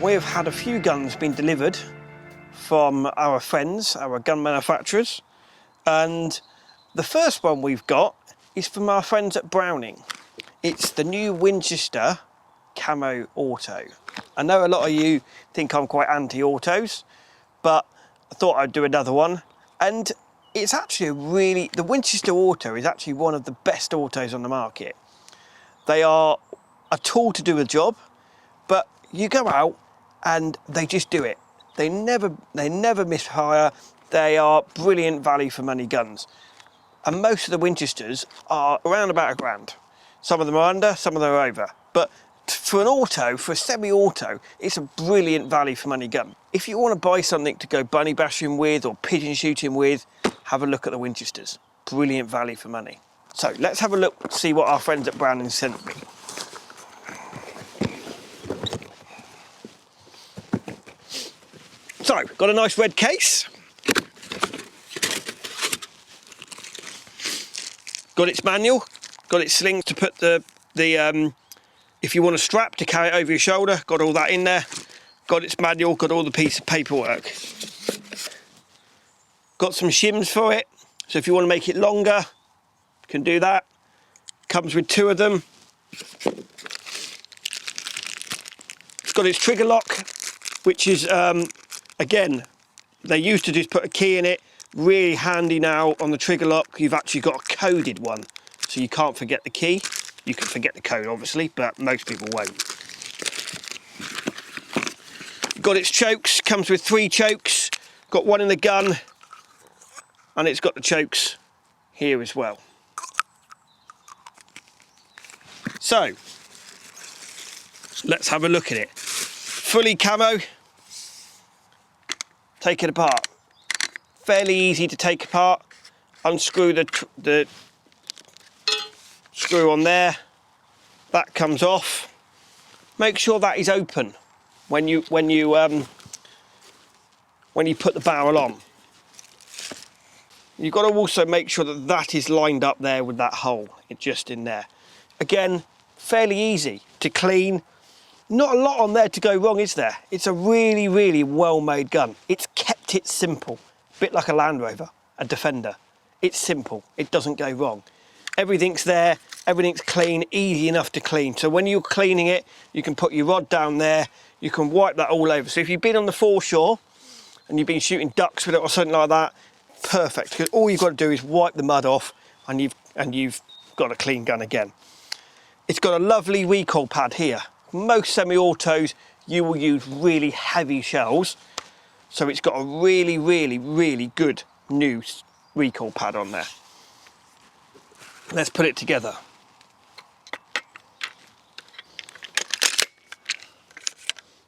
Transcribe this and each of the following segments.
we have had a few guns being delivered from our friends, our gun manufacturers, and the first one we've got is from our friends at Browning. It's the new Winchester Camo Auto. I know a lot of you think I'm quite anti-autos, but I thought I'd do another one. And it's actually the Winchester Auto is actually one of the best autos on the market. They are a tool to do a job, but you go out and they just do it. They never misfire. They are brilliant value for money guns. And most of the Winchesters are around about £1,000. Some of them are under, some of them are over. But for an auto, for a semi-auto, it's a brilliant value for money gun. If you want to buy something to go bunny bashing with or pigeon shooting with, have a look at the Winchesters. Brilliant value for money. So let's have a look, see what our friends at Browning sent me. So, got a nice red case. Got its manual, got its slings to put if you want a strap to carry it over your shoulder, got all that in there. Got its manual, got all the piece of paperwork. Got some shims for it, so if you want to make it longer, you can do that. Comes with 2 of them. It's got its trigger lock, which is, again, they used to just put a key in it. Really handy now on the trigger lock, you've actually got a coded one, so you can't forget the key. You can forget the code, obviously, but most people won't. Got its chokes, comes with 3 chokes. Got one in the gun, and it's got the chokes here as well. So, let's have a look at it. Fully camo. Take it apart. Fairly easy to take apart. Unscrew the screw on there. That comes off. Make sure that is open when you put the barrel on. You've got to also make sure that that is lined up there with that hole, just in there. Again, fairly easy to clean. Not a lot on there to go wrong, is there? It's a really, really well-made gun. It's kept it simple, a bit like a Land Rover, a Defender. It's simple, it doesn't go wrong. Everything's there, everything's clean, easy enough to clean. So when you're cleaning it, you can put your rod down there, you can wipe that all over. So if you've been on the foreshore and you've been shooting ducks with it or something like that, perfect, because all you've got to do is wipe the mud off and you've got a clean gun again. It's got a lovely recoil pad here. Most semi-autos, you will use really heavy shells, so it's got a really, really, really good new recoil pad on there. Let's put it together.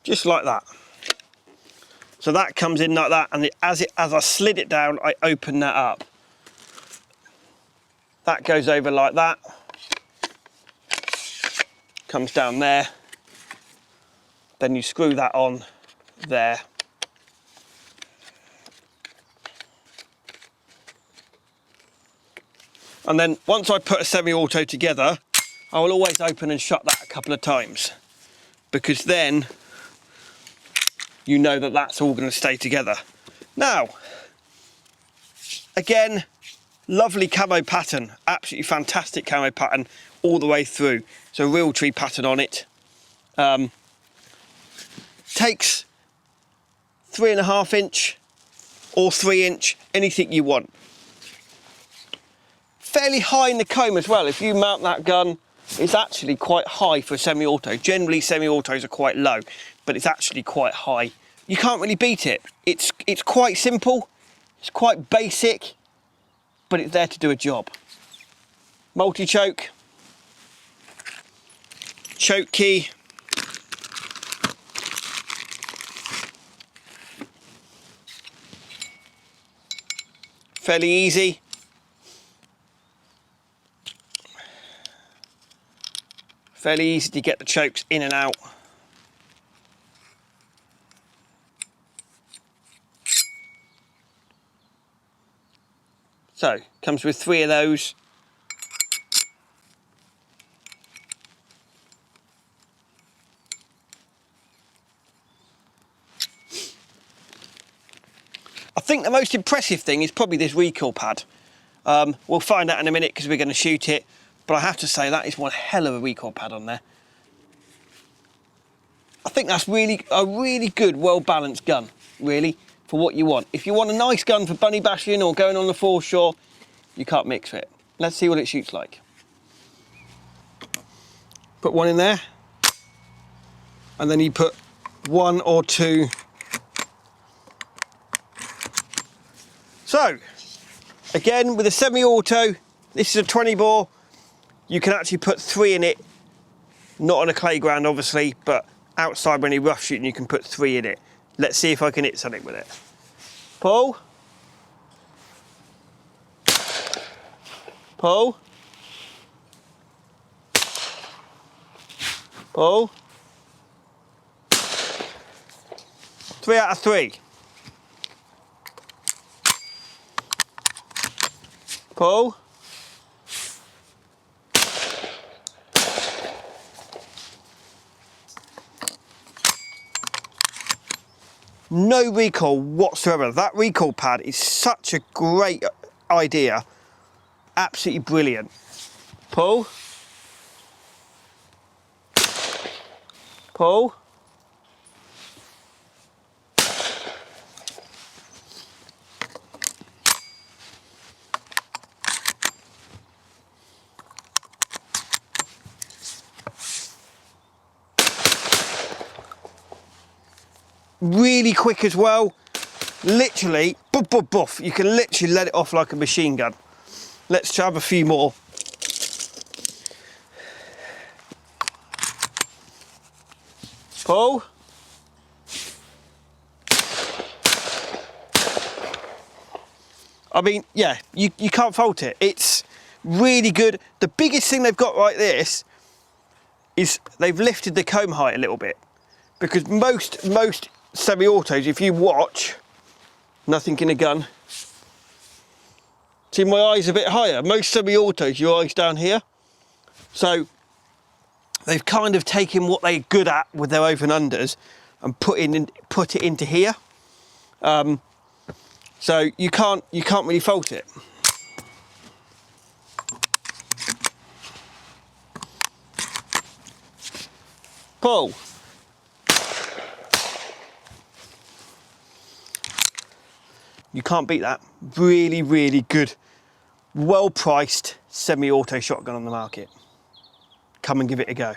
Just like that. So that comes in like that, and as I slid it down, I open that up. That goes over like that. Comes down there. Then you screw that on there. And then once I put a semi-auto together, I will always open and shut that a couple of times, because then you know that that's all going to stay together. Now, again, lovely camo pattern, absolutely fantastic camo pattern all the way through. So real tree pattern on it. Takes 3.5 inch or 3 inch, anything you want. Fairly high in the comb as well. If you mount that gun, it's actually quite high for a semi-auto. Generally semi-autos are quite low, but it's actually quite high. You can't really beat it. It's quite simple, it's quite basic, but it's there to do a job. Multi-choke, choke key, fairly easy. Fairly easy to get the chokes in and out. So, comes with 3 of those. think the most impressive thing is probably this recoil pad. We'll find out in a minute because we're going to shoot it, but I have to say that is one hell of a recoil pad on there. I think that's a really good, well-balanced gun, really, for what you want. If you want a nice gun for bunny bashing or going on the foreshore, you can't mix it. Let's see what it shoots like. Put one in there, and then you put one or two. So, again, with a semi-auto, this is a 20 bore. You can actually put 3 in it, not on a clay ground, obviously, but outside when you're rough shooting, you can put 3 in it. Let's see if I can hit something with it. Pull. Pull. Pull. 3 out of 3. Pull. No recoil whatsoever. That recoil pad is such a great idea. Absolutely brilliant. Pull. Pull. Really quick as well. Literally, boof, boof, boof. You can literally let it off like a machine gun. Let's have a few more. Pull. I mean, yeah, you can't fault it. It's really good. The biggest thing they've got like this is they've lifted the comb height a little bit, because most semi-autos, if you watch, nothing in a gun. See, my eye's a bit higher. Most semi-autos, your eye's down here. So they've kind of taken what they're good at with their over and unders and put it into here. So you can't really fault it. Pull. You can't beat that. Really, really good, well-priced semi-auto shotgun on the market. Come and give it a go.